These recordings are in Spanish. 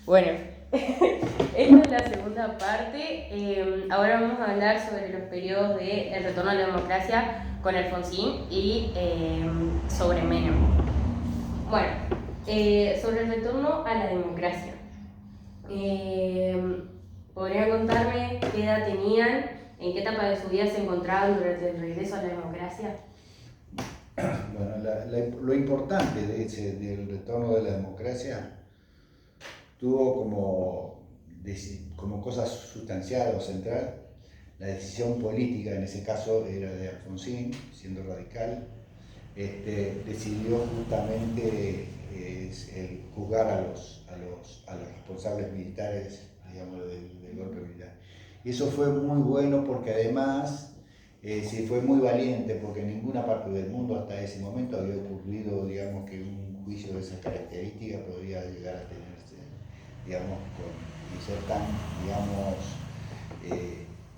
Bueno, esta es la segunda parte. Ahora vamos a hablar sobre los periodos del retorno a la democracia con Alfonsín y sobre Menem. Bueno, sobre el retorno a la democracia. ¿Podrían contarme qué edad tenían, en qué etapa de su vida se encontraban durante el regreso a la democracia? Bueno, lo importante del retorno de la democracia tuvo como cosa sustancial o central la decisión política, en ese caso era de Alfonsín, siendo radical, decidió justamente el juzgar a los responsables militares, digamos, del golpe militar. Y eso fue muy bueno porque además sí fue muy valiente, porque en ninguna parte del mundo hasta ese momento había ocurrido, digamos, que un juicio de esas características podría llegar a tenerse, digamos, y ser tan, digamos,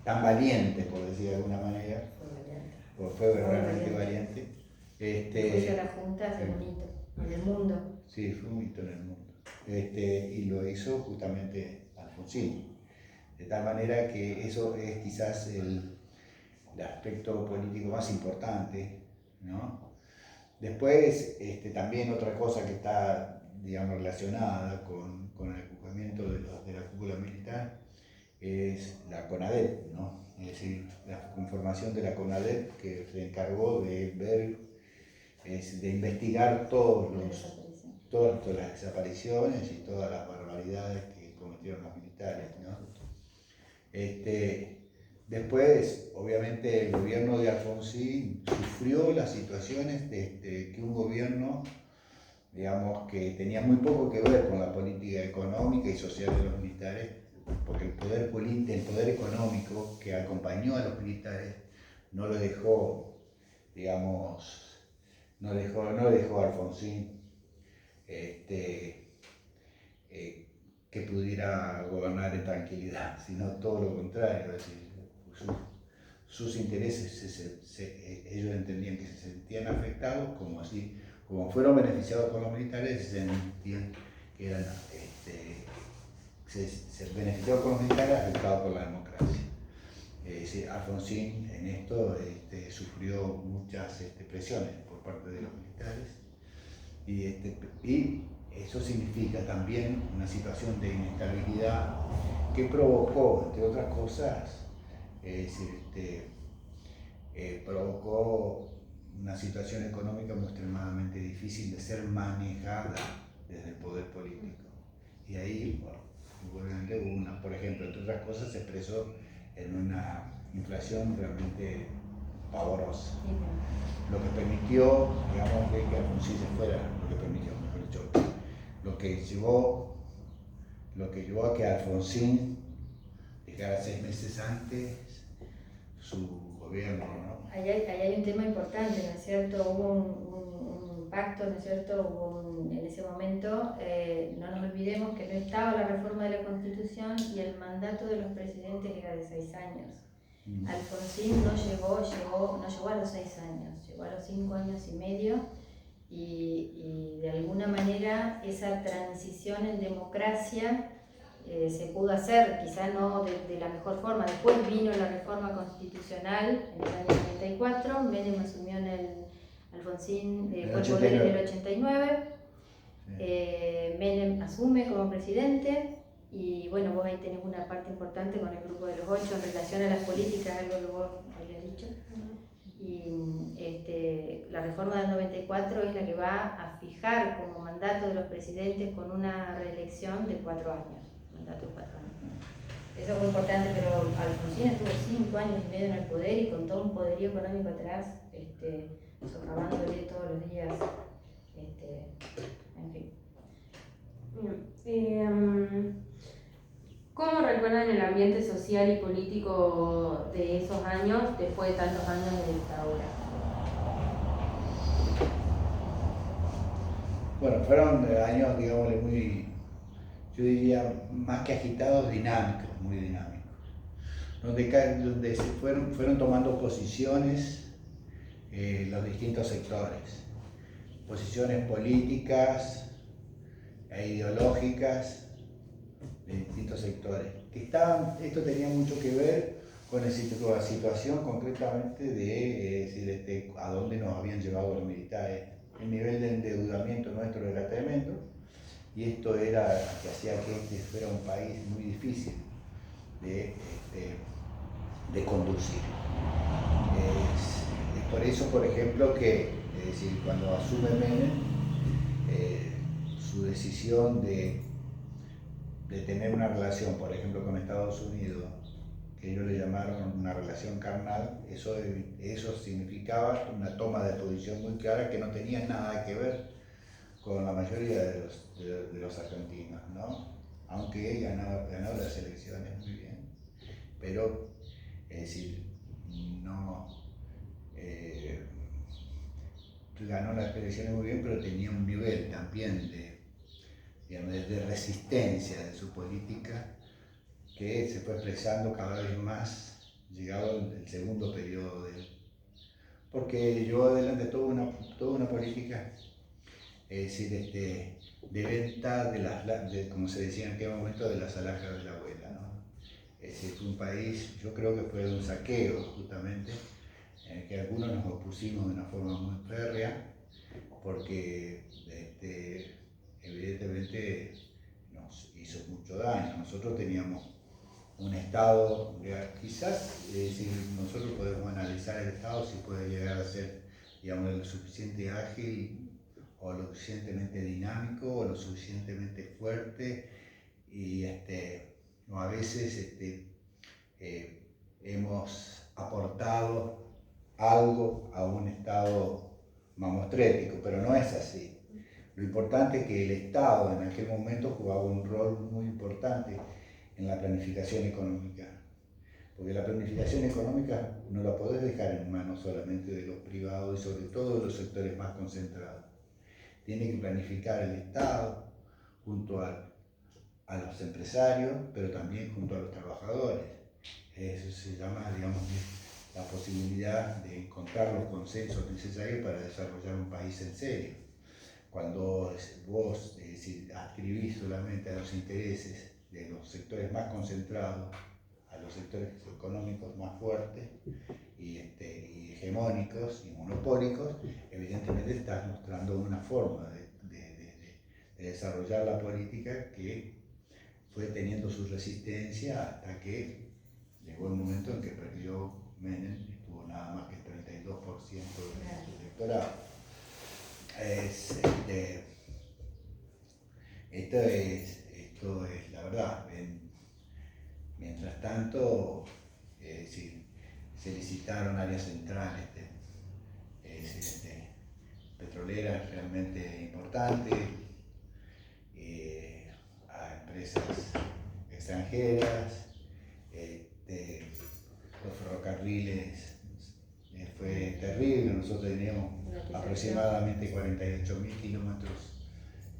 tan valiente, por decir de alguna manera. Fue realmente valiente. El juicio de la Junta fue un hito en el mundo. Sí, fue un hito en el mundo. Y lo hizo justamente Alfonsín. De tal manera que eso es quizás el aspecto político más importante, ¿no? Después, también otra cosa que está, digamos, relacionada con el ocupamiento de la cúpula militar es la CONADEP, ¿no? Es decir, la conformación de la CONADEP, que se encargó de ver, de investigar todas las desapariciones y todas las barbaridades que cometieron los militares, ¿no? Después, obviamente, el gobierno de Alfonsín sufrió las situaciones que un gobierno, digamos, que tenía muy poco que ver con la política económica y social de los militares, porque el poder económico que acompañó a los militares no lo dejó, digamos, no dejó a Alfonsín que pudiera gobernar en tranquilidad, sino todo lo contrario, es decir, sus intereses ellos entendían que se sentían afectados, como fueron beneficiados por los militares, se sentían que eran, se beneficiaron por los militares, afectados por la democracia. Alfonsín en esto sufrió muchas presiones por parte de los militares y eso significa también una situación de inestabilidad que provocó, entre otras cosas, provocó una situación económica muy extremadamente difícil de ser manejada desde el poder político. Y ahí, bueno, obviamente hubo por ejemplo, entre otras cosas, se expresó en una inflación realmente pavorosa. Lo que permitió, digamos, que Alfonsín se fuera, lo que llevó a que Alfonsín dejara 6 meses antes su gobierno, ¿no? Ahí hay un tema importante, ¿no es cierto? Hubo un pacto, ¿no es cierto? En ese momento, no nos olvidemos que no estaba la reforma de la Constitución y el mandato de los presidentes era de 6 años. Alfonsín no llegó a los 6 años, llegó a los 5 años y medio y de alguna manera esa transición en democracia se pudo hacer, quizá no de la mejor forma. Después vino la reforma constitucional en el año 94, Menem asumió Alfonsín fue al poder en el 89, Menem asume como presidente y bueno, vos ahí tenés una parte importante con el grupo de los 8 en relación a las políticas, algo que vos habías dicho. Y la reforma del 94 es la que va a fijar como mandato de los presidentes con una reelección de 4 años. Eso es muy importante, pero Alfonsín estuvo 5 años y medio en el poder y con todo un poderío económico atrás, socavándole todos los días, en fin. Bien. ¿Cómo recuerdan el ambiente social y político de esos años después de tantos años de dictadura? Bueno, fueron años, digámosle, yo diría, más que agitados, dinámicos, muy dinámicos, donde se fueron tomando posiciones los distintos sectores, posiciones políticas e ideológicas de distintos sectores. Esto tenía mucho que ver con la situación concretamente de a dónde nos habían llevado los militares. El nivel de endeudamiento nuestro era tremendo y esto era que hacía que este fuera un país muy difícil de conducir. Es por eso, por ejemplo, que cuando asume Menem, su decisión de tener una relación, por ejemplo, con Estados Unidos, que ellos le llamaron una relación carnal, eso significaba una toma de posición muy clara que no tenía nada que ver con la mayoría de los argentinos, ¿no? Aunque ganó las elecciones muy bien, pero es decir, no ganó las elecciones muy bien, pero tenía un nivel también de resistencia de su política que se fue expresando cada vez más llegado el segundo periodo de él. Porque llevó adelante toda una política, es decir, de venta como se decía en aquel momento, de las alhajas de la abuela, ¿no? Es decir, fue un país, yo creo que fue un saqueo justamente, en el que algunos nos opusimos de una forma muy férrea, porque evidentemente nos hizo mucho daño. Nosotros teníamos un Estado, quizás nosotros podemos analizar el Estado si puede llegar a ser, digamos, lo suficiente ágil o lo suficientemente dinámico o lo suficientemente fuerte y no, a veces hemos aportado algo a un Estado mamostrético, pero no es así. Lo importante es que el Estado en aquel momento jugaba un rol muy importante en la planificación económica, porque la planificación económica no la podés dejar en manos solamente de los privados y sobre todo de los sectores más concentrados. Tiene que planificar el Estado junto a los empresarios, pero también junto a los trabajadores. Eso se llama, digamos, la posibilidad de encontrar los consensos necesarios para desarrollar un país en serio. Cuando vos adscribís solamente a los intereses de los sectores más concentrados, a los sectores económicos más fuertes y hegemónicos y monopólicos, evidentemente estás mostrando una forma de desarrollar la política que fue teniendo su resistencia hasta que llegó el momento en que perdió Menem, estuvo nada más que el 32% del electorado. Esto es la verdad. Mientras tanto, se licitaron áreas centrales petroleras realmente importantes a empresas extranjeras, los ferrocarriles. Fue terrible, nosotros teníamos aproximadamente 48.000 kilómetros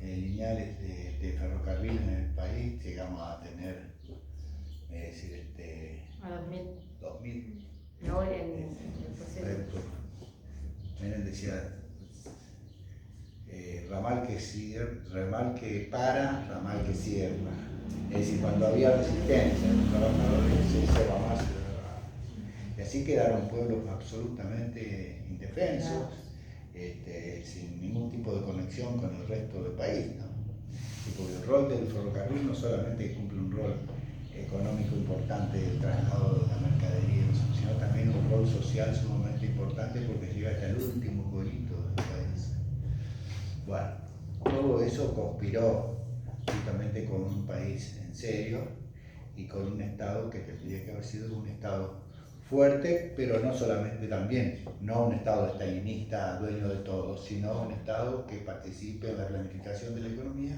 lineales de ferrocarril en el país, llegamos a tener a 2000. No, Menem decía ramal que para, ramal que cierra. Es decir, cuando había resistencia de los trabajadores, ese ramal se cerraba. Y así quedaron pueblos absolutamente indefensos, sin ningún tipo de conexión con el resto del país, ¿no? Y porque el rol del ferrocarril no solamente cumple un rol económico importante del traslado de la mercadería, sino también un rol social sumamente importante porque llega hasta el último pueblito del país. Bueno, todo eso conspiró justamente con un país en serio y con un Estado que tendría que haber sido un Estado fuerte, pero no solamente también, no un Estado estalinista dueño de todo, sino un Estado que participe en la planificación de la economía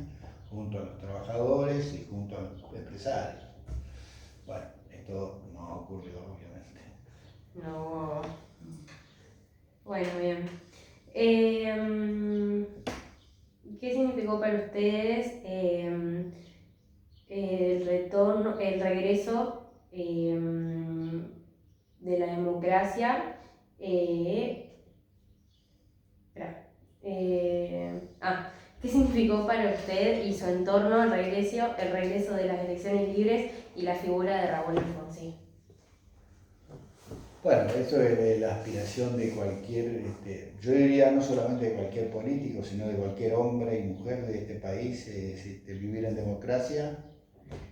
junto a los trabajadores y junto a los empresarios. Bueno, esto no ha ocurrido obviamente. No. Bueno, bien. ¿Qué significó para ustedes el regreso de la democracia? ¿Qué significó para usted y su entorno el regreso de las elecciones libres y la figura de Raúl Alfonsín? Bueno, eso es la aspiración de cualquier, yo diría no solamente de cualquier político, sino de cualquier hombre y mujer de este país, vivir en democracia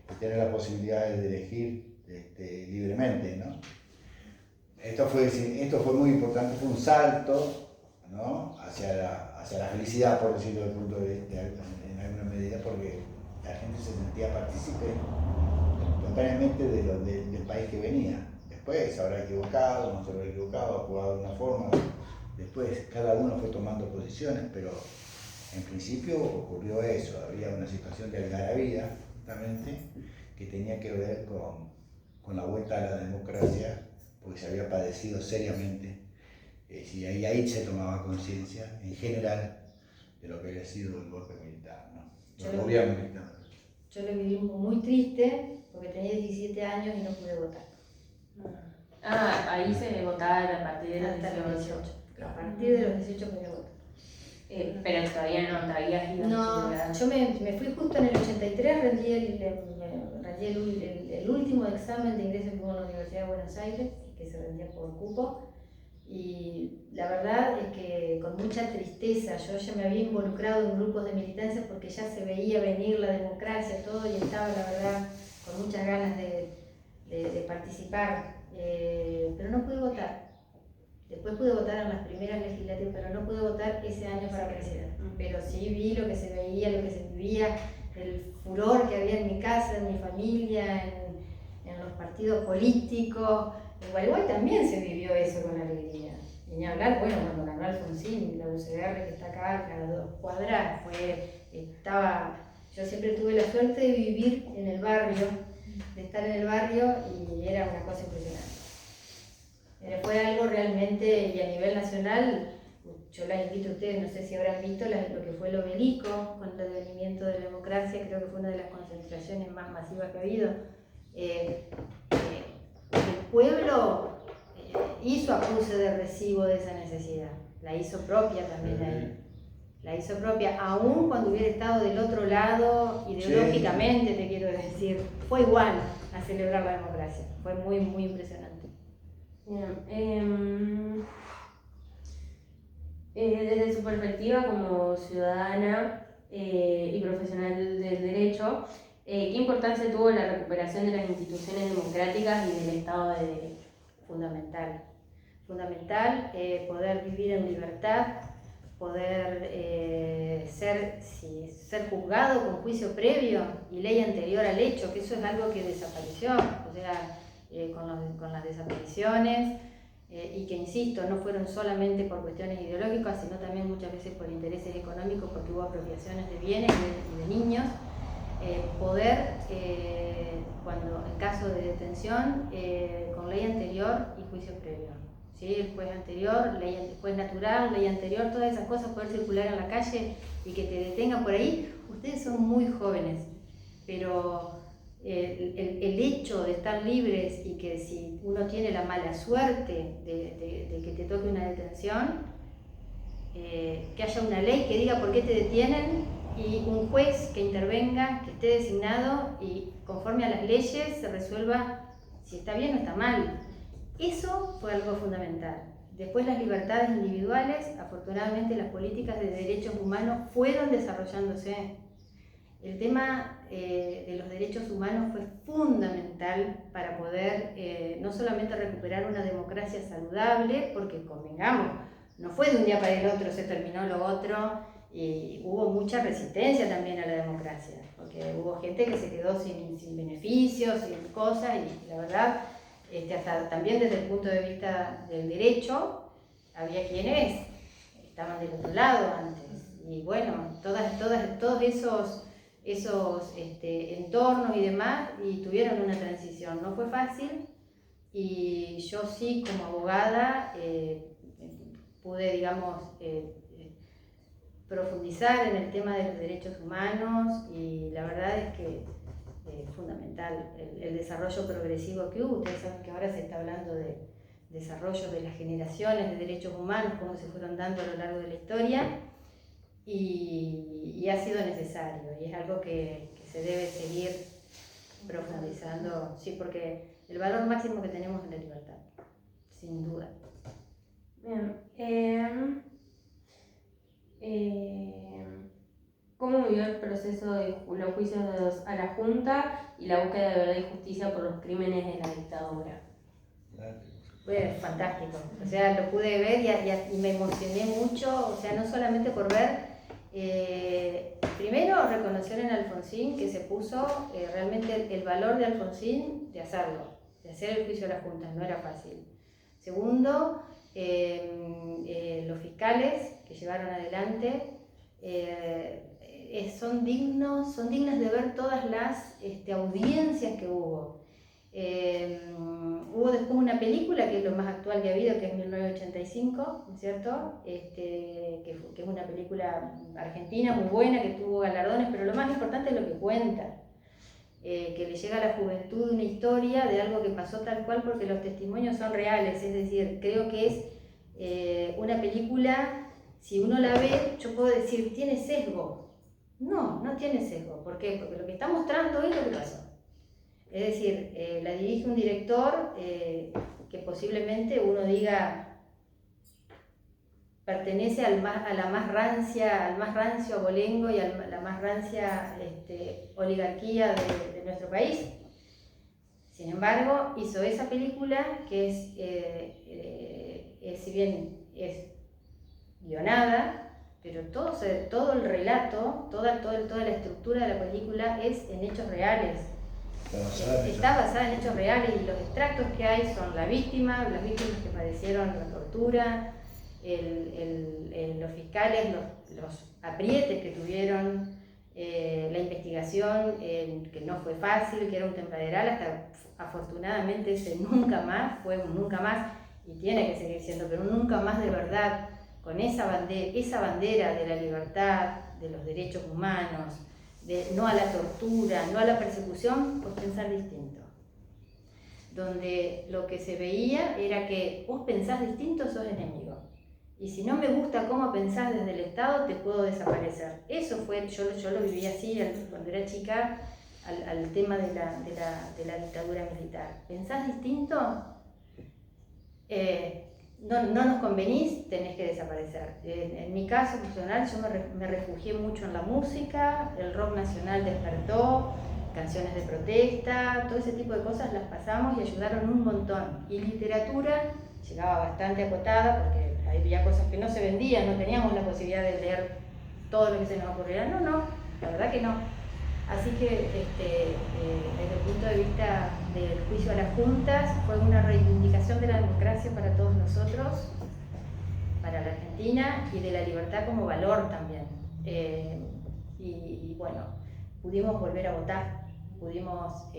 y tener la posibilidad de elegir libremente, ¿no? Esto fue muy importante, fue un salto, ¿no? hacia la felicidad, por decirlo desde el punto de vista, en alguna medida, porque la gente se sentía partícipe espontáneamente del país que venía. Después se habrá equivocado, no se habrá equivocado, jugado de una forma, después cada uno fue tomando posiciones, pero en principio ocurrió eso, había una situación de algarabía, justamente, que tenía que ver con la vuelta a la democracia, porque se había padecido seriamente, y ahí se tomaba conciencia, en general, de lo que había sido el golpe militar, ¿no? El gobierno militar. Yo lo viví muy triste, porque tenía 17 años y no pude votar. Ahí se votaba a partir de los Hasta los 18. 18. A partir de los 18 podía votar. Pero todavía no, todavía ido. No, yo me fui justo en el 83, rendí el último examen de ingreso que hubo en la Universidad de Buenos Aires, que se rendía por cupo, y la verdad es que con mucha tristeza, yo ya me había involucrado en grupos de militancia porque ya se veía venir la democracia, todo, y estaba la verdad con muchas ganas de participar, pero no pude votar. Después pude votar en las primeras legislativas, pero no pude votar ese año para presidente. Pero sí vi lo que se veía, lo que se vivía, el furor que había en mi casa, en mi familia, en los partidos políticos. En Gualeguay también se vivió eso con alegría. Y ni hablar, bueno, cuando ganó Alfonsín, la UCR que está acá, cada 2 cuadras, yo siempre tuve la suerte de vivir en el barrio, de estar en el barrio, y era una cosa impresionante. Fue algo realmente, y a nivel nacional, yo las invito a ustedes, no sé si habrán visto lo que fue el Obelisco, con el advenimiento de la democracia, creo que fue una de las concentraciones más masivas que ha habido. El pueblo hizo acuse de recibo de esa necesidad, la hizo propia también ahí. La hizo propia, aún cuando hubiera estado del otro lado, ideológicamente, te quiero decir, fue igual a celebrar la democracia, fue muy, muy impresionante. Bien, desde su perspectiva como ciudadana y profesional del derecho, ¿qué importancia tuvo la recuperación de las instituciones democráticas y del Estado de Derecho? Fundamental. Fundamental poder vivir en libertad, poder ser juzgado con juicio previo y ley anterior al hecho, que eso es algo que desapareció, o sea, con las desapariciones, y que, insisto, no fueron solamente por cuestiones ideológicas, sino también muchas veces por intereses económicos, porque hubo apropiaciones de bienes y de niños. Poder, cuando en caso de detención, con ley anterior y juicio previo, ¿sí? El juez anterior, juez natural, ley anterior, todas esas cosas, poder circular en la calle y que te detengan por ahí. Ustedes son muy jóvenes, pero el hecho de estar libres, y que si uno tiene la mala suerte de que te toque una detención, que haya una ley que diga por qué te detienen, y un juez que intervenga, que esté designado, y conforme a las leyes se resuelva si está bien o está mal. Eso fue algo fundamental. Después, las libertades individuales, afortunadamente las políticas de derechos humanos fueron desarrollándose. El tema de los derechos humanos fue fundamental para poder no solamente recuperar una democracia saludable, porque convengamos, no fue de un día para el otro, se terminó lo otro, y hubo mucha resistencia también a la democracia, porque hubo gente que se quedó sin beneficios, sin cosas, y la verdad, hasta también desde el punto de vista del derecho, había quienes estaban del otro lado antes, y bueno, todos esos entornos y demás, y tuvieron una transición. No fue fácil, y yo sí, como abogada, pude, digamos, profundizar en el tema de los derechos humanos, y la verdad es que es fundamental el desarrollo progresivo que hubo. Ustedes saben que ahora se está hablando de desarrollo de las generaciones de derechos humanos, cómo se fueron dando a lo largo de la historia, y ha sido necesario y es algo que se debe seguir profundizando, sí, porque el valor máximo que tenemos es la libertad, sin duda. Bien. ¿Cómo vivió el proceso de los juicios a la Junta y la búsqueda de verdad y justicia por los crímenes de la dictadura? Fue fantástico, o sea, lo pude ver y me emocioné mucho, o sea, no solamente por ver, primero reconocer en Alfonsín que se puso realmente el valor de Alfonsín de hacerlo, de hacer el juicio a la Junta, no era fácil. Segundo, los fiscales que llevaron adelante son dignas de ver todas las audiencias que hubo. Hubo después una película que es lo más actual que ha habido, que es 1985, ¿no es cierto? Que es una película argentina muy buena, que tuvo galardones, pero lo más importante es lo que cuenta. Que le llega a la juventud una historia de algo que pasó tal cual, porque los testimonios son reales, es decir, creo que es una película, si uno la ve, yo puedo decir, tiene sesgo. No, no tiene sesgo. ¿Por qué? Porque lo que está mostrando es lo que pasó. Es decir, la dirige un director que posiblemente uno diga pertenece al más rancio abolengo y a la más rancia oligarquía de nuestro país. Sin embargo, hizo esa película que si bien es guionada, pero todo el relato, toda la estructura de la película es en hechos reales. Está basada en hechos reales y los extractos que hay son las víctimas que padecieron la tortura, los fiscales, los aprietes que tuvieron, la investigación que no fue fácil, que era un tempraderal, hasta afortunadamente ese nunca más, fue un nunca más y tiene que seguir siendo, pero un nunca más de verdad, con esa bandera de la libertad, de los derechos humanos, de no a la tortura, no a la persecución, pues pensar distinto. Donde lo que se veía era que vos pensás distinto, sos enemigo. Y si no me gusta cómo pensás desde el Estado, te puedo desaparecer. Eso fue, yo lo viví así cuando era chica, al tema de la dictadura militar. ¿Pensás distinto? No nos convenís, tenés que desaparecer. En mi caso personal, yo me refugié mucho en la música, el rock nacional despertó, canciones de protesta, todo ese tipo de cosas las pasamos y ayudaron un montón. Y literatura llegaba bastante acotada porque había cosas que no se vendían, no teníamos la posibilidad de leer todo lo que se nos ocurriera. No, la verdad que no. Así que desde el punto de vista del juicio a las juntas, fue una reivindicación de la democracia para todos nosotros, para la Argentina, y de la libertad como valor también. Y bueno, pudimos volver a votar, pudimos,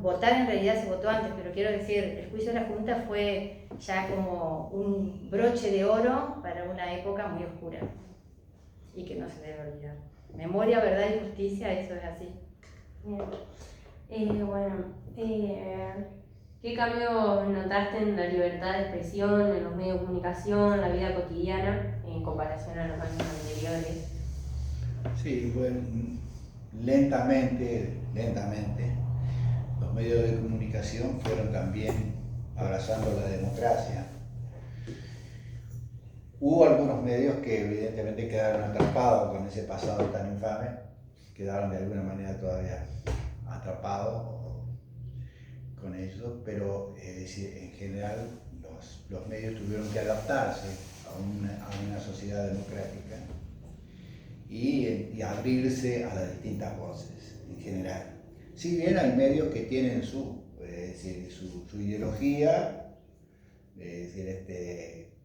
votar en realidad se votó antes, pero quiero decir, el juicio a la Junta fue ya como un broche de oro para una época muy oscura y que no se debe olvidar. Memoria, verdad y justicia, eso es así. Bien. ¿Qué cambios notaste en la libertad de expresión, en los medios de comunicación, en la vida cotidiana, en comparación a los años anteriores? Sí, bueno, lentamente, los medios de comunicación fueron también abrazando la democracia. Hubo algunos medios que evidentemente quedaron atrapados con ese pasado tan infame, quedaron de alguna manera todavía atrapados con eso, pero en general los medios tuvieron que adaptarse a una sociedad democrática y abrirse a las distintas voces en general. Si bien hay medios que tienen su ideología,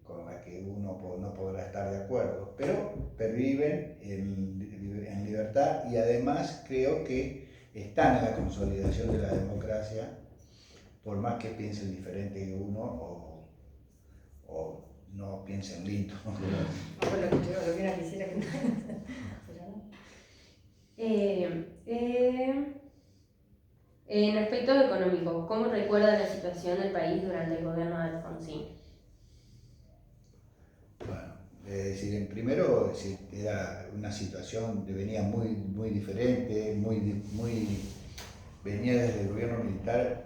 con la que uno no podrá estar de acuerdo, pero perviven en libertad y además creo que están en la consolidación de la democracia, por más que piensen diferente que uno o no piensen lindo. No fue lo que uno quisiera que En aspectos económicos, ¿cómo recuerda la situación del país durante el gobierno de Alfonsín? Bueno, Es decir, en primero era una situación que venía muy diferente, venía desde el gobierno militar,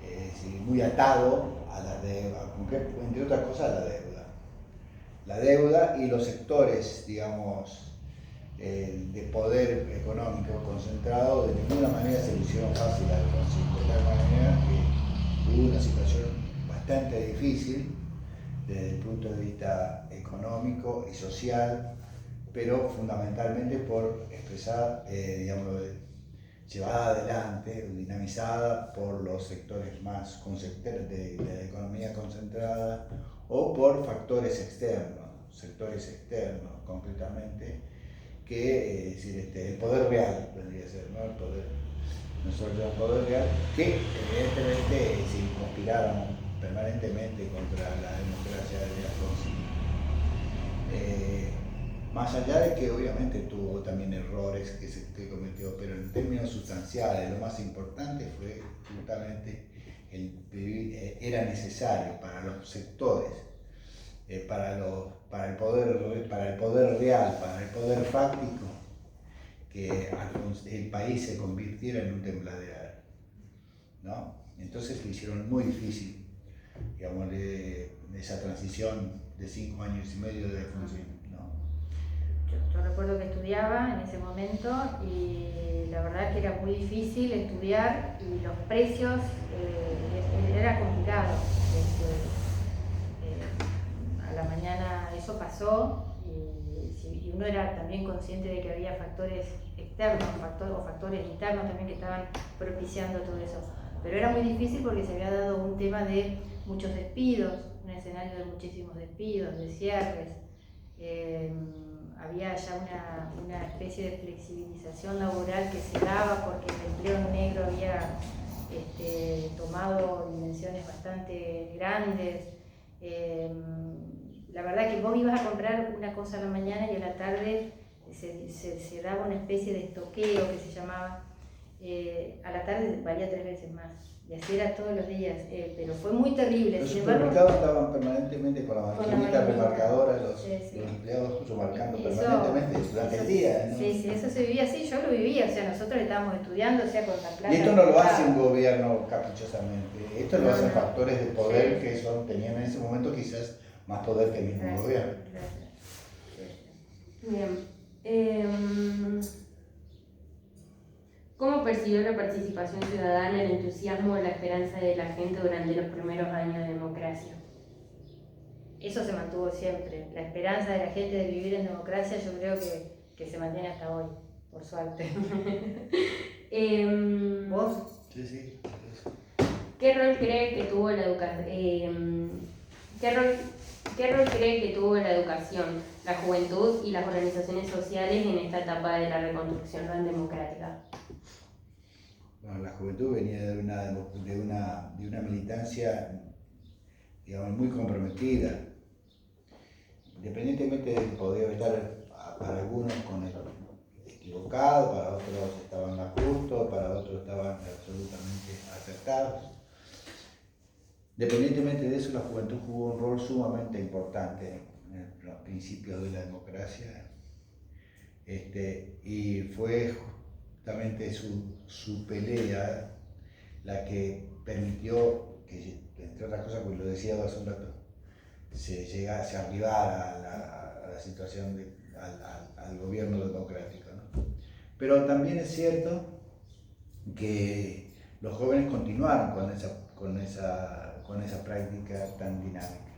es decir, muy atado a la deuda, entre otras cosas a la deuda. La deuda y los sectores, digamos, de poder económico concentrado, de ninguna manera se le hicieron fácil al Alfonsín, de tal manera que hubo una situación bastante difícil desde el punto de vista económico y social, pero fundamentalmente por expresar, digamos, llevada adelante, dinamizada por los sectores más de la economía concentrada o por factores externos, sectores externos concretamente, que es decir, el poder real, tendría que ser, ¿no? El poder real, que evidentemente conspiraron permanentemente contra la democracia de Alfonsín. Más allá de que obviamente tuvo también errores que cometió, pero en términos sustanciales lo más importante fue justamente era necesario para los sectores, para el poder real, para el poder fáctico, que el país se convirtiera en un tembladero, ¿no? Entonces le hicieron muy difícil, digamos, esa transición de 5 años y medio de Alfonsín. Yo recuerdo que estudiaba en ese momento y la verdad que era muy difícil estudiar y los precios era complicado. A la mañana eso pasó y uno era también consciente de que había factores externos o factores internos también que estaban propiciando todo eso. Pero era muy difícil porque se había dado un tema de muchos despidos, un escenario de muchísimos despidos, de cierres. Había ya una especie de flexibilización laboral que se daba porque el empleo negro había tomado dimensiones bastante grandes. La verdad que vos ibas a comprar una cosa a la mañana y a la tarde se daba una especie de estoqueo que se llamaba. A la tarde valía 3 veces más. Y así era todos los días, pero fue muy terrible. Los supermercados estaban permanentemente con la maquinita remarcadora, los empleados remarcando permanentemente durante el día, ¿no? Sí, eso se vivía así, yo lo vivía, o sea, nosotros estábamos estudiando, o sea, con la plata. Y esto no lo hace un gobierno caprichosamente, esto lo hacen factores de poder que tenían en ese momento quizás más poder que el mismo gobierno. Bien. ¿Cómo percibió la participación ciudadana, el entusiasmo o la esperanza de la gente durante los primeros años de democracia? Eso se mantuvo siempre. La esperanza de la gente de vivir en democracia yo creo que se mantiene hasta hoy, por suerte. ¿Vos? Sí. ¿Qué rol cree que tuvo la educación? ¿Qué rol cree que tuvo la educación, la juventud y las organizaciones sociales en esta etapa de la reconstrucción democrática? Bueno, la juventud venía de una militancia, digamos, muy comprometida, independientemente de que podía estar para algunos equivocado, para otros estaban más justos, para otros estaban absolutamente acertados. Independientemente de eso, la juventud jugó un rol sumamente importante en los principios de la democracia, y fue justamente su pelea la que permitió que, entre otras cosas, como lo decía hace un rato, se arribara a la situación, al gobierno democrático, ¿no? Pero también es cierto que los jóvenes continuaron con esa práctica tan dinámica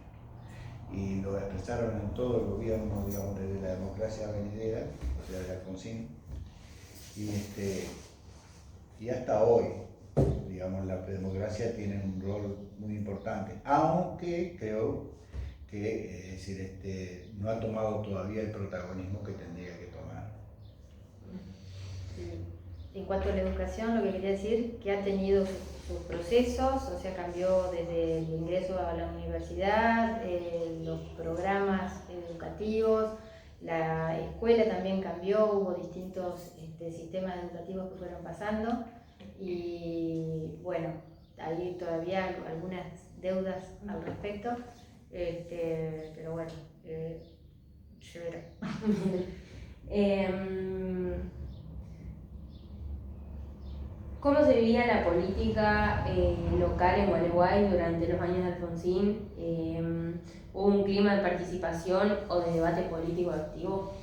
y lo expresaron en todo el gobierno, digamos, desde la democracia venidera, o sea, de Alfonsín, y hasta hoy, digamos, la democracia tiene un rol muy importante, aunque creo que no ha tomado todavía el protagonismo que tendría que tomar. En cuanto a la educación, lo que quería decir que ha tenido sus procesos, o sea, cambió desde el ingreso a la universidad, los programas educativos, la escuela también cambió, hubo distintos sistemas educativos que fueron pasando y bueno, hay todavía algunas deudas al respecto, pero bueno. severo. ¿Cómo se vivía la política local en Gualeguay durante los años de Alfonsín? ¿Hubo un clima de participación o de debate político activo?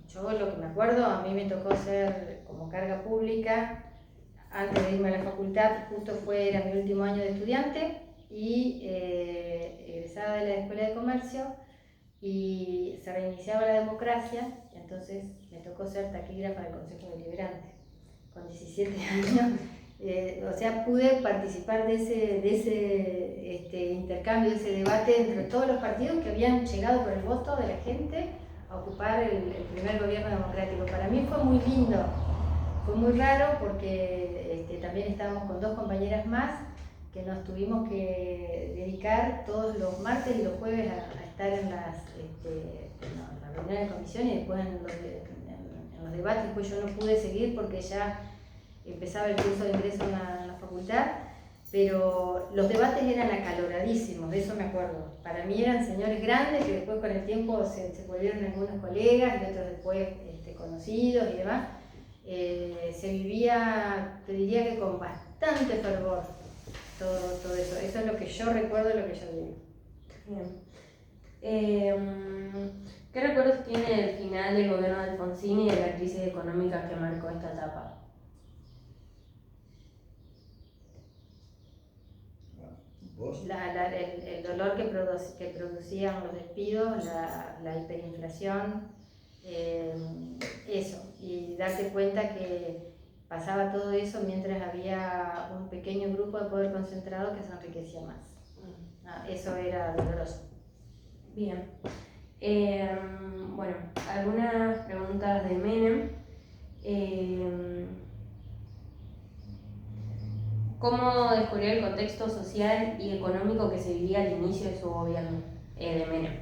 Yo lo que me acuerdo, a mí me tocó ser como carga pública, antes de irme a la facultad, justo era mi último año de estudiante y egresada de la Escuela de Comercio y se reiniciaba la democracia, y entonces me tocó ser taquígrafa del Consejo Deliberante con 17 años. O sea, pude participar de ese intercambio, de ese debate entre todos los partidos que habían llegado por el voto de la gente a ocupar el primer gobierno democrático. Para mí fue muy lindo, fue muy raro porque también estábamos con 2 compañeras más que nos tuvimos que dedicar todos los martes y los jueves a estar en las reuniones de comisión y después en los debates. Después yo no pude seguir porque ya empezaba el curso de ingreso en la facultad, pero los debates eran acaloradísimos, de eso me acuerdo. Para mí eran señores grandes que después con el tiempo se volvieron algunos colegas y otros después conocidos y demás. Se vivía, te diría que con bastante fervor todo eso. Eso es lo que yo recuerdo, lo que yo viví. Bien. ¿Qué recuerdos tiene el final del gobierno de Alfonsín y de la crisis económica que marcó esta etapa? ¿Vos? El dolor que producían los despidos, la hiperinflación, eso, y darte cuenta que pasaba todo eso mientras había un pequeño grupo de poder concentrado que se enriquecía más. Eso era doloroso. Bien. Bueno, algunas preguntas de Menem. ¿Cómo descubrió el contexto social y económico que se vivía al inicio de su gobierno, de Menem?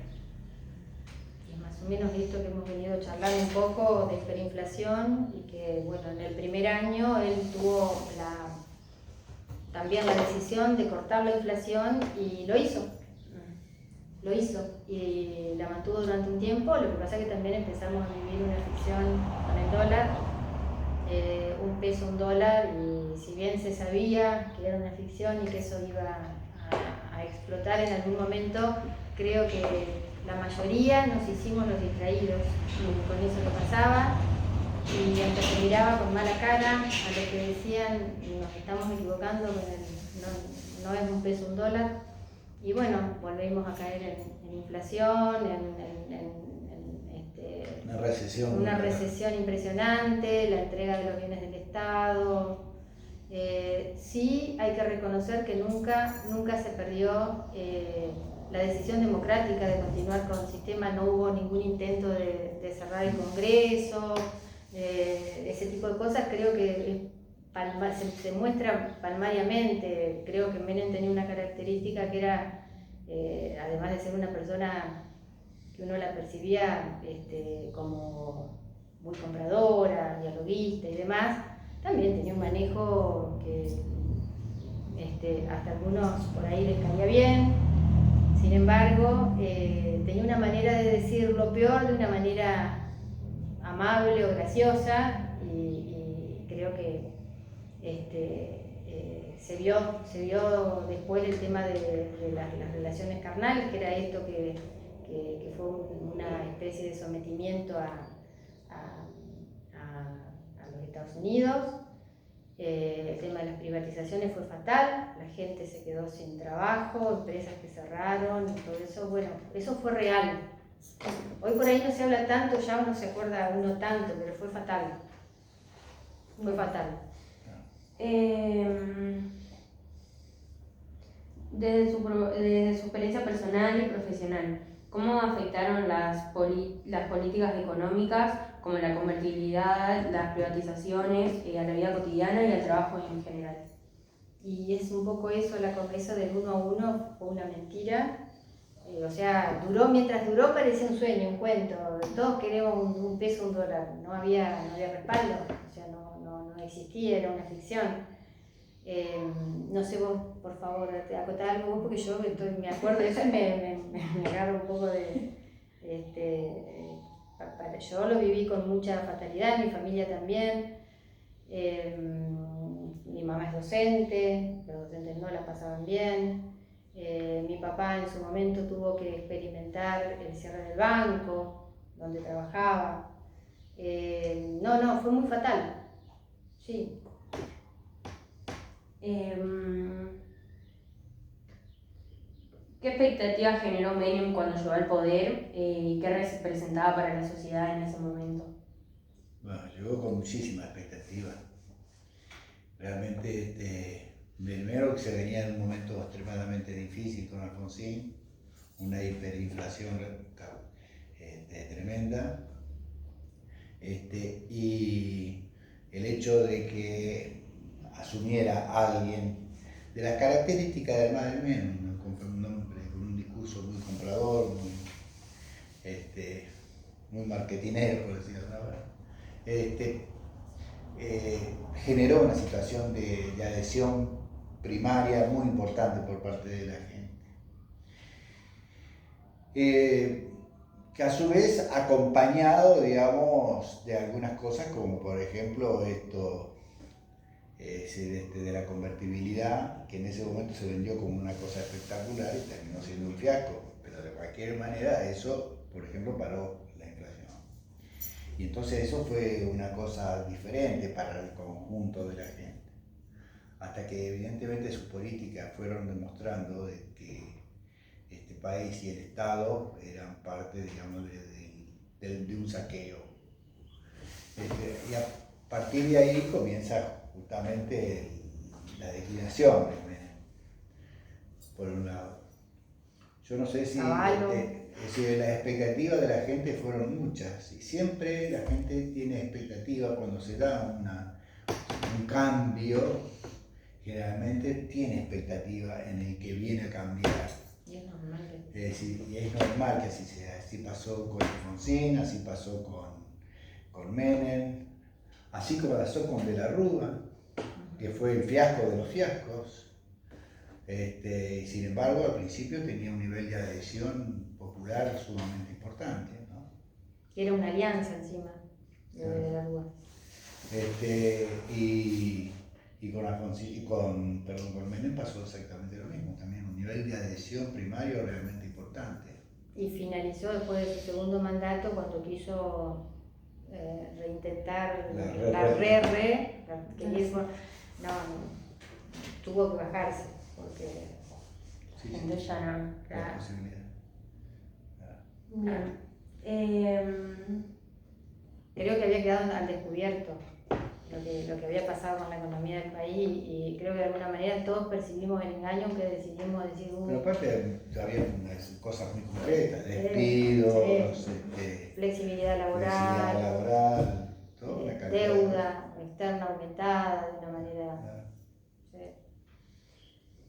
Y más o menos esto que hemos venido charlando un poco de hiperinflación y que, bueno, en el primer año él tuvo también la decisión de cortar la inflación y lo hizo. Lo hizo y la mantuvo durante un tiempo. Lo que pasa es que también empezamos a vivir una ficción con el dólar, un peso, un dólar, y si bien se sabía que era una ficción y que eso iba a explotar en algún momento, creo que la mayoría nos hicimos los distraídos y con eso lo pasaba, y hasta se miraba con mala cara a los que decían nos estamos equivocando, no es un peso, un dólar. Y bueno, volvimos a caer en inflación, una recesión impresionante, la entrega de los bienes del Estado. Sí hay que reconocer que nunca se perdió la decisión democrática de continuar con el sistema, no hubo ningún intento de cerrar el Congreso, ese tipo de cosas creo que se muestra palmariamente. Creo que Menem tenía una característica que era, además de ser una persona que uno la percibía como muy compradora, dialoguista y demás, también tenía un manejo que hasta algunos por ahí les caía bien. Sin embargo, tenía una manera de decir lo peor de una manera amable o graciosa, y creo que se vio después el tema de las relaciones carnales, que era esto que fue una especie de sometimiento a los Estados Unidos. El tema de las privatizaciones fue fatal, la gente se quedó sin trabajo, empresas que cerraron, todo eso, bueno, eso fue real. Hoy por ahí no se habla tanto, ya no se acuerda uno tanto, pero fue fatal. Fue fatal. Desde su experiencia personal y profesional, ¿cómo afectaron las políticas económicas como la convertibilidad, las privatizaciones a la vida cotidiana y al trabajo en general? Y es un poco eso, eso del 1 a 1 fue una mentira. O sea, mientras duró parecía un sueño, un cuento. Todos queríamos un peso, un dólar. No había respaldo, o sea, no existía, era una ficción. No sé vos, por favor, acotá algo vos, porque yo me acuerdo de eso y me agarro un poco de... yo lo viví con mucha fatalidad, mi familia también. Mi mamá es docente, los docentes no la pasaban bien. Mi papá en su momento tuvo que experimentar el cierre del banco donde trabajaba. No, fue muy fatal. Sí. ¿Qué expectativas generó Menem cuando llegó al poder y qué representaba para la sociedad en ese momento? Bueno, llegó con muchísima expectativa. Realmente, primero que se venía en un momento extremadamente difícil con Alfonsín, una hiperinflación tremenda, y el hecho de que asumiera alguien de las características además de Menem, un hombre con un discurso muy comprador, muy marketinero, por decirlo de alguna manera, generó una situación de adhesión primaria muy importante por parte de la gente. Que a su vez acompañado, digamos, de algunas cosas como por ejemplo esto de la convertibilidad, que en ese momento se vendió como una cosa espectacular y terminó siendo un fiasco, pero de cualquier manera eso, por ejemplo, paró la inflación. Y entonces eso fue una cosa diferente para el conjunto de la gente, hasta que evidentemente sus políticas fueron demostrando de que este país y el Estado eran parte, digamos, de un saqueo. Y a partir de ahí comienza justamente la declinación, por un lado. Yo no sé si las expectativas de la gente fueron muchas, y siempre la gente tiene expectativas cuando se da un cambio, generalmente tiene expectativa en el que viene a cambiar. Y es normal. Y es normal que así sea. Así pasó con Alfonsín, así pasó con Menem, así como pasó con De la Rúa, que fue el fiasco de los fiascos. Y sin embargo, al principio tenía un nivel de adhesión popular sumamente importante, ¿no? Era una alianza encima de la Rúa. Y con Alfonsín, con Menem pasó exactamente lo mismo, también un nivel de adhesión primario realmente importante. Y finalizó después de su segundo mandato cuando quiso reintentar tuvo que bajarse porque Entonces ya no. La posibilidad. Creo que había quedado al descubierto lo que había pasado con la economía del país y creo que de alguna manera todos percibimos el engaño que decidimos decir. Pero aparte había unas cosas muy concretas, despidos, flexibilidad laboral, toda la deuda externa aumentada de una manera.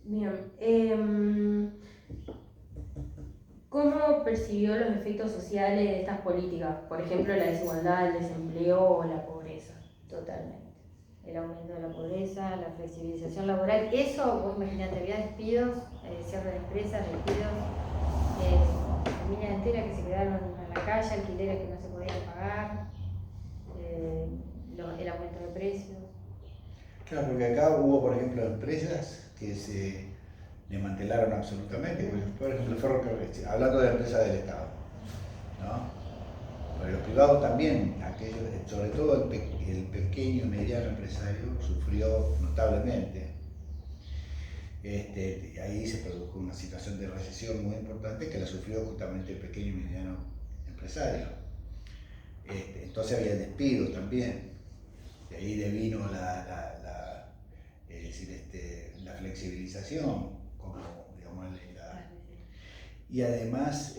Bien. ¿Cómo percibió los efectos sociales de estas políticas? Por ejemplo, la desigualdad, el desempleo o la pobreza. Totalmente. El aumento de la pobreza, la flexibilización laboral. Eso, vos imaginate, había despidos, cierre de empresas, despidos, familias enteras que se quedaron en la calle, alquileres que no se podían pagar, el aumento de precios. Claro, porque acá hubo, por ejemplo, empresas que se desmantelaron absolutamente. Por ejemplo, ferrocarril, hablando de empresas del Estado, ¿no? Pero los privados también, sobre todo el pequeño y mediano empresario, sufrió notablemente. Ahí se produjo una situación de recesión muy importante que la sufrió justamente el pequeño y mediano empresario. Entonces había despidos también. De ahí devino la flexibilización, como digamos, y además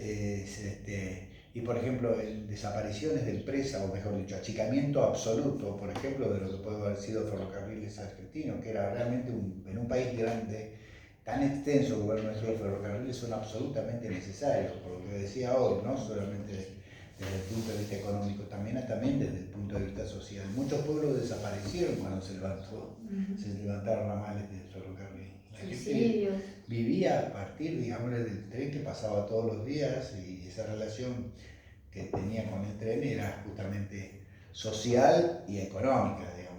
y por ejemplo, desapariciones de empresas, o mejor dicho, achicamiento absoluto, por ejemplo, de lo que puede haber sido Ferrocarriles Argentinos, que era realmente en un país grande, tan extenso como nuestros ferrocarriles son absolutamente necesarios, por lo que decía hoy, no solamente desde el punto de vista económico, también desde el punto de vista social. Muchos pueblos desaparecieron cuando se levantaron ramales de ferrocarril. La gente vivía a partir, digamos, del tren que pasaba todos los días, y esa relación que tenía con el tren era justamente social y económica, digamos.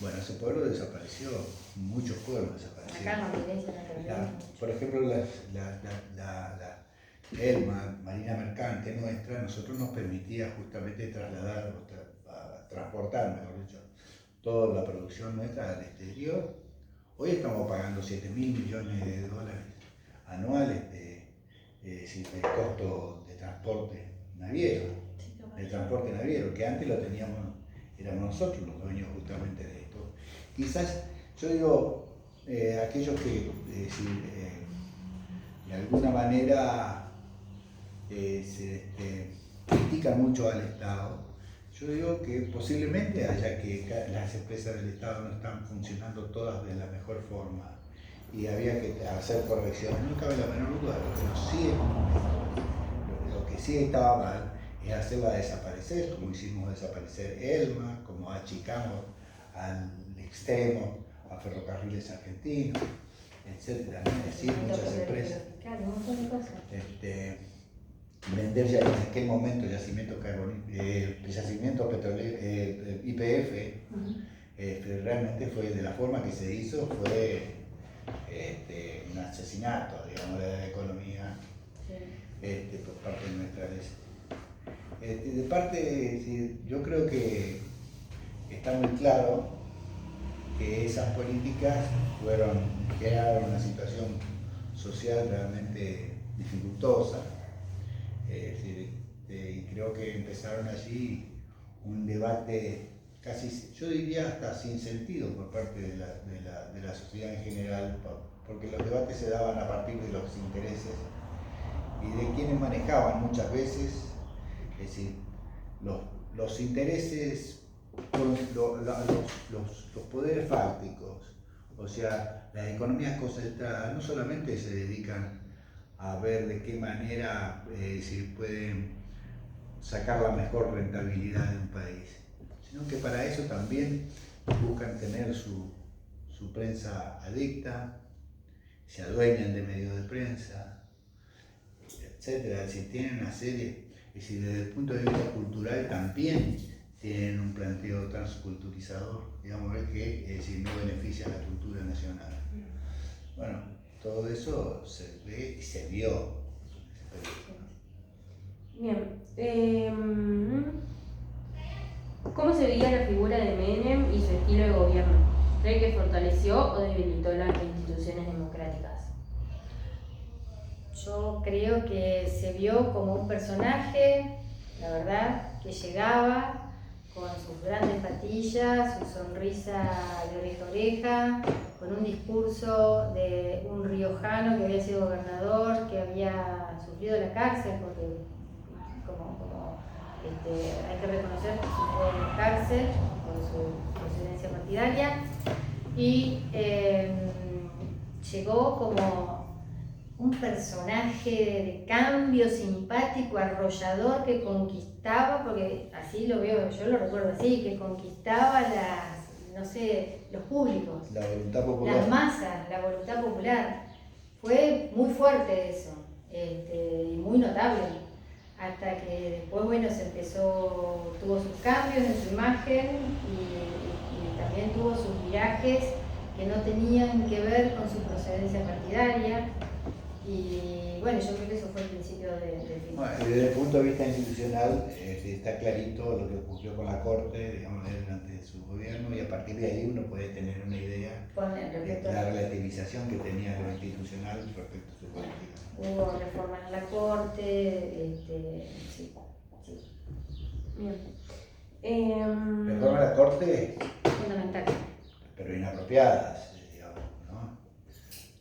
Bueno, ese pueblo desapareció, muchos pueblos desaparecieron. Acá en Valencia Por ejemplo, la ELMA, Marina Mercante nuestra, nosotros nos permitía justamente trasladar, transportar, mejor dicho, toda la producción nuestra al exterior. Hoy estamos pagando 7.000 millones de dólares anuales de costo de transporte naviero, que antes lo teníamos, éramos nosotros los dueños justamente de esto. Quizás, yo digo, aquellos que de alguna manera critican mucho al Estado, yo digo que posiblemente haya que las empresas del Estado no están funcionando todas de la mejor forma y había que hacer correcciones. No cabe la menor duda. Lo que sí estaba mal es hacerla desaparecer, como hicimos desaparecer ELMA, como achicamos al extremo a Ferrocarriles Argentinos, etcétera, ¿no? Es decir, muchas empresas. Vender ya en aquel momento yacimiento petrolero, YPF, realmente fue de la forma que se hizo, fue un asesinato, digamos, de la economía, por parte de nuestra vez. De parte, yo creo que está muy claro que esas políticas crearon una situación social realmente dificultosa. Y creo que empezaron allí un debate casi, yo diría hasta sin sentido por parte de la sociedad en general, porque los debates se daban a partir de los intereses y de quienes manejaban muchas veces, es decir, los intereses, los poderes fácticos, o sea, las economías concentradas no solamente se dedican a ver de qué manera se pueden sacar la mejor rentabilidad de un país, sino que para eso también buscan tener su prensa adicta, se adueñan de medios de prensa, etcétera. Es decir, tienen una serie, es decir, desde el punto de vista cultural también tienen un planteo transculturizador, digamos, que no beneficia a la cultura nacional. Bueno, todo eso se ve y se vio. Bien. ¿Cómo se veía la figura de Menem y su estilo de gobierno? ¿Cree que fortaleció o debilitó las instituciones democráticas? Yo creo que se vio como un personaje, la verdad, que llegaba con sus grandes patillas, su sonrisa de oreja a oreja, con un discurso de un riojano que había sido gobernador, que había sufrido la cárcel, porque hay que reconocer que sufrió la cárcel por su procedencia partidaria, y llegó como un personaje de cambio, simpático, arrollador, que conquistaba, porque así lo veo, yo lo recuerdo así, que conquistaba los públicos, la voluntad popular, las masas, la voluntad popular. Fue muy fuerte eso, y muy notable, hasta que después, tuvo sus cambios en su imagen y también tuvo sus virajes que no tenían que ver con su procedencia partidaria. Y bueno, yo creo que eso fue el principio del fin. Bueno, desde el punto de vista institucional, está clarito lo que ocurrió con la Corte, digamos, durante su gobierno, y a partir de ahí uno puede tener una idea de la relativización que tenía lo institucional respecto a su política. Hubo reformas en la Corte, sí. Bien. Reforma a la Corte, Fundamental. pero inapropiadas, digamos, ¿no?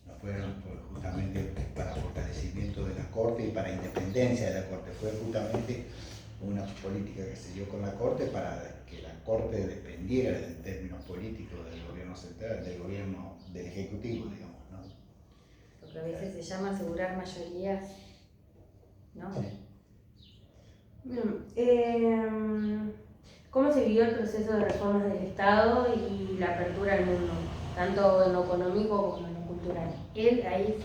No fueron justamente para fortalecimiento de la Corte y para independencia de la Corte, fue justamente una política que se dio con la Corte para que la Corte dependiera en términos políticos del gobierno central, del Ejecutivo, digamos, ¿no? Lo que a veces se llama asegurar mayorías, ¿no? Sí. Bien. ¿Cómo se vivió el proceso de reformas del Estado y la apertura al mundo, tanto en lo económico como en lo cultural? Él ahí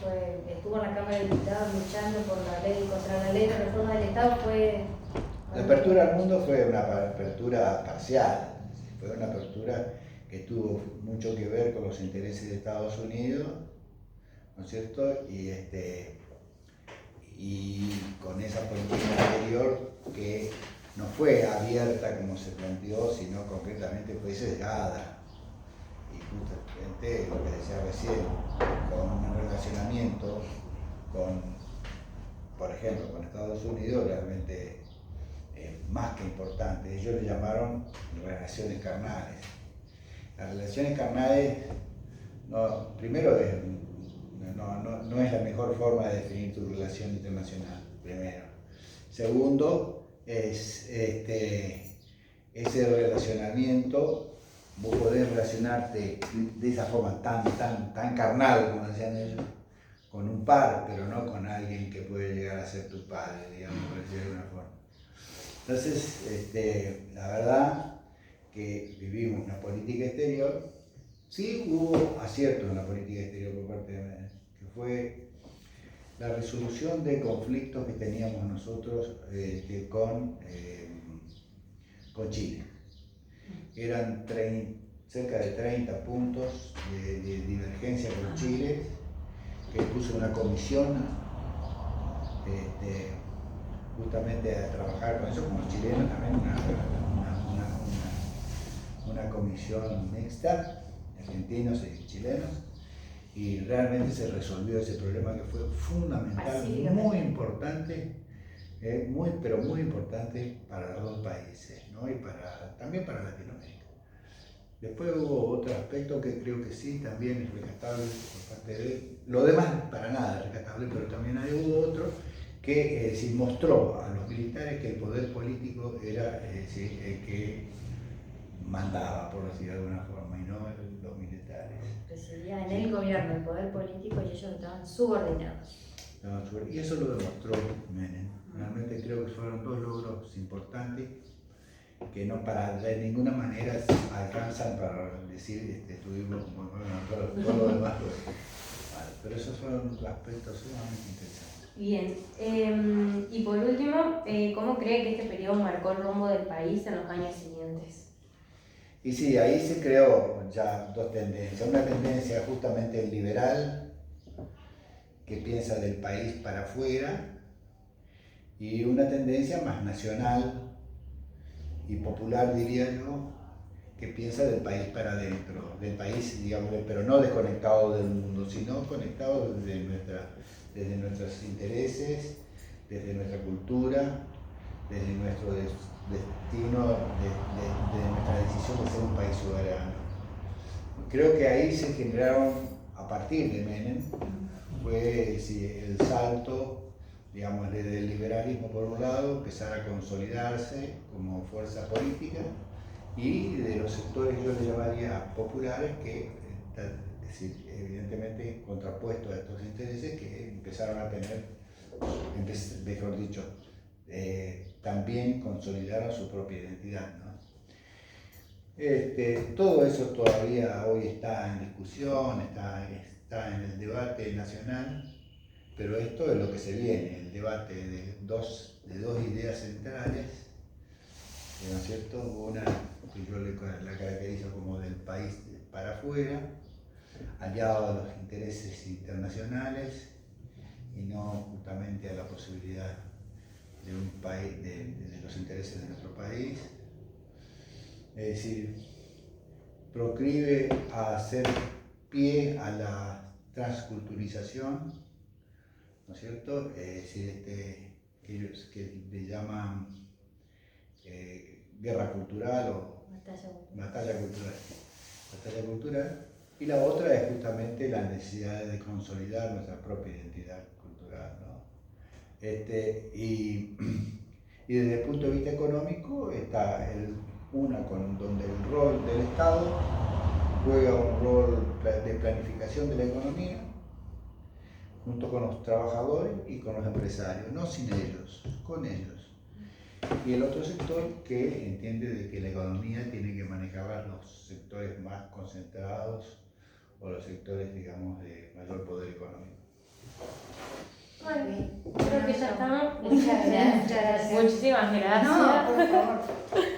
estuvo en la Cámara de Diputados luchando por la ley, contra la ley de reforma del Estado. La apertura al mundo fue una apertura parcial, fue una apertura que tuvo mucho que ver con los intereses de Estados Unidos, ¿no es cierto? Y con esa política exterior que no fue abierta como se planteó, sino concretamente fue sesgada. Y justamente lo que decía recién, con un relacionamiento por ejemplo, con Estados Unidos realmente más que importante. Ellos le llamaron relaciones carnales. Las relaciones carnales, primero, no es la mejor forma de definir tu relación internacional, primero. Segundo, es ese relacionamiento, vos podés relacionarte de esa forma tan carnal, como decían ellos, con un par, pero no con alguien que puede llegar a ser tu padre, digamos, por decirlo de alguna forma. Entonces, la verdad que vivimos una política exterior. Sí hubo aciertos en la política exterior por parte de Menem, que fue la resolución de conflictos que teníamos nosotros con Chile. Eran cerca de 30 puntos de divergencia con Chile, que puso una comisión justamente a trabajar con eso, como los chilenos también, una comisión mixta, argentinos y chilenos, y realmente se resolvió ese problema que fue fundamental, muy importante, pero muy importante para los dos países, ¿no? Y también para Latinoamérica. Después hubo otro aspecto que creo que sí, también es rescatable por parte de él. Lo demás para nada es rescatable, pero también hubo otro que mostró a los militares que el poder político era el que mandaba, por decir de alguna forma, y no los militares. Residía en el gobierno, el poder político, y ellos estaban subordinados. Y eso lo demostró Menem. Realmente creo que fueron dos logros importantes que no de ninguna manera alcanzan para decir tuvimos todo lo demás. Pero esos fueron aspectos sumamente interesantes. Bien, y por último, ¿cómo cree que este periodo marcó el rumbo del país en los años siguientes? Y sí, ahí se creó ya dos tendencias. Una tendencia justamente liberal, que piensa del país para afuera, y una tendencia más nacional y popular, diría yo, que piensa del país para adentro, del país, digamos, pero no desconectado del mundo, sino conectado desde nuestros intereses, desde nuestra cultura, desde nuestro destino, de nuestra decisión de ser un país soberano. Creo que ahí se generaron, a partir de Menem, fue el salto, digamos, desde el liberalismo por un lado, empezar a consolidarse como fuerza política, y de los sectores, yo le llamaría populares, que, es decir, evidentemente contrapuestos a estos intereses, que empezaron a tener, mejor dicho, también consolidaron su propia identidad, ¿no? Todo eso todavía hoy está en discusión, está en el debate nacional, pero esto es lo que se viene, el debate de dos ideas centrales, ¿no es cierto? Una que yo la caracterizo como del país para afuera, aliado a los intereses internacionales y no justamente a la posibilidad de un país, de los intereses de nuestro país. Es decir, proclive a hacer pie a la transculturización, ¿no es cierto? Es decir, que le llaman guerra cultural o batalla cultural. Y la otra es justamente la necesidad de consolidar nuestra propia identidad cultural, ¿no? Y desde el punto de vista económico está donde el rol del Estado juega un rol de planificación de la economía, junto con los trabajadores y con los empresarios, no sin ellos, con ellos. Y el otro sector que entiende de que la economía tiene que manejar los sectores más concentrados o los sectores, digamos, de mayor poder económico. Bueno, creo que ya estamos. Muchas gracias. Muchísimas gracias. No, por favor.